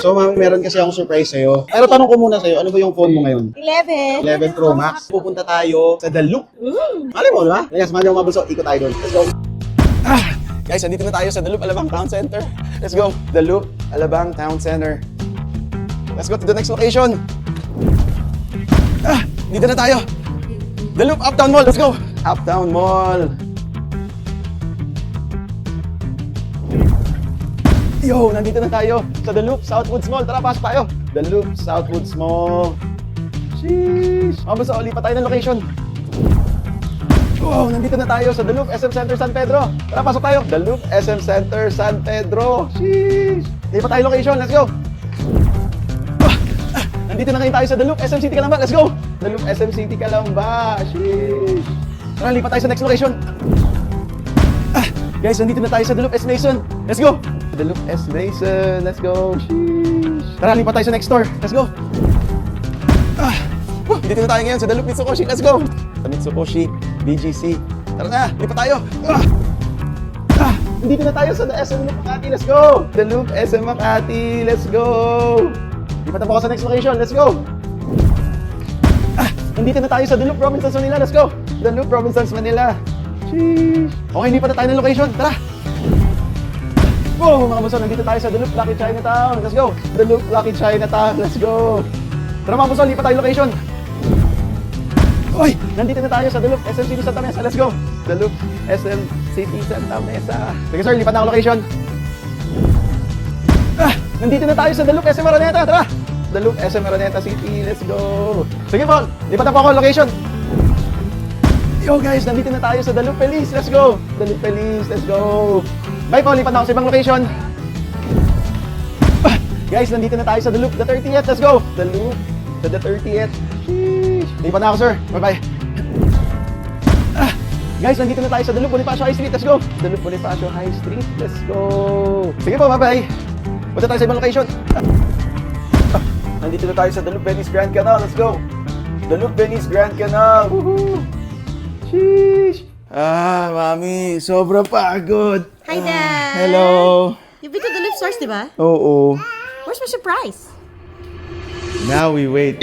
So, ma'am, meron kasi akong surprise sa'yo. Pero tanong ko muna sa'yo, ano ba yung phone mo ngayon? 11. 11 Pro Max. Pupunta tayo sa The Loop. Alam mo, di ba? Yes, samahan niyo mga bulso. Ikot tayo doon. Let's go. Guys, andito na tayo sa The Loop, Alabang Town Center. Let's go. The Loop, Alabang Town Center. Let's go to the next location. Dito na tayo. The Loop, Uptown Mall. Let's go. Uptown Mall. Yo, nandito na tayo sa The Loop, Southwoods Mall. Tara, pasok tayo. The Loop, Southwoods Mall. Sheesh. Mabasa, lipat tayo ng location. Wow, nandito na tayo sa The Loop, SM Center, San Pedro. Tara, pasok tayo. The Loop, SM Center, San Pedro. Sheesh. Lipat tayo location. Let's go. Nandito na ngayon tayo sa The Loop, SM City Calamba. Let's go. The Loop, SM City Calamba. Sheesh. Tara, lipat tayo sa next location. Guys, nandito na tayo sa The Loop, S Mason. Let's go. The Loop, S Mason. Let's go. Sheesh. Tara, lipat tayo sa next store. Let's go. Dito na tayo ngayon sa The Loop Mitsukoshi. Let's go. Sa Mitsukoshi, BGC. Tara na, lipat tayo. Nandito na tayo sa The SM Loop Makati. Let's go. The Loop, SM Makati. Let's go. Lipat na po ako sa next location. Let's go. Nandito na tayo sa The Loop Robinsons Manila. Let's go. The Loop Robinsons Manila. Sheesh. Okay, lipat na tayo ng location. Tara. Wow, mga buso, nandito tayo sa The Loop Lucky Chinatown. Let's go. The Loop Lucky Chinatown. Let's go. Tara mga buso, lipat tayo ng location. Uy, nandito na tayo sa The Loop SM City Santa Mesa. Let's go. The Loop SM City Santa Mesa. Sige sir, lipat na ako location. Nandito na tayo sa The Loop SM Araneta. Tara. The Loop SM Araneta City. Let's go. Sige po, lipat na po ako location. Yo guys, nandito na tayo sa The Loop Feliz. Let's go. The Loop Feliz. Let's go. Bye po, lipat na ako sa ibang location. Guys, nandito na tayo sa The Loop, the 30th. Let's go. The Loop, the 30th. Sheesh. Lipat na ako, sir. Bye-bye. Guys, nandito na tayo sa The Loop Bonifacio High Street. Let's go. The Loop Bonifacio High Street. Let's go. Sige po, bye-bye. Punta tayo sa ibang location. Nandito na tayo sa The Loop Venice Grand Canal. Let's go. The Loop Venice Grand Canal. Woohoo. Sheesh. Mami, sobra pagod. Hi, Dad. Hello. You've been to the Loop stores, di ba? Oo. Where's my surprise? Now we wait.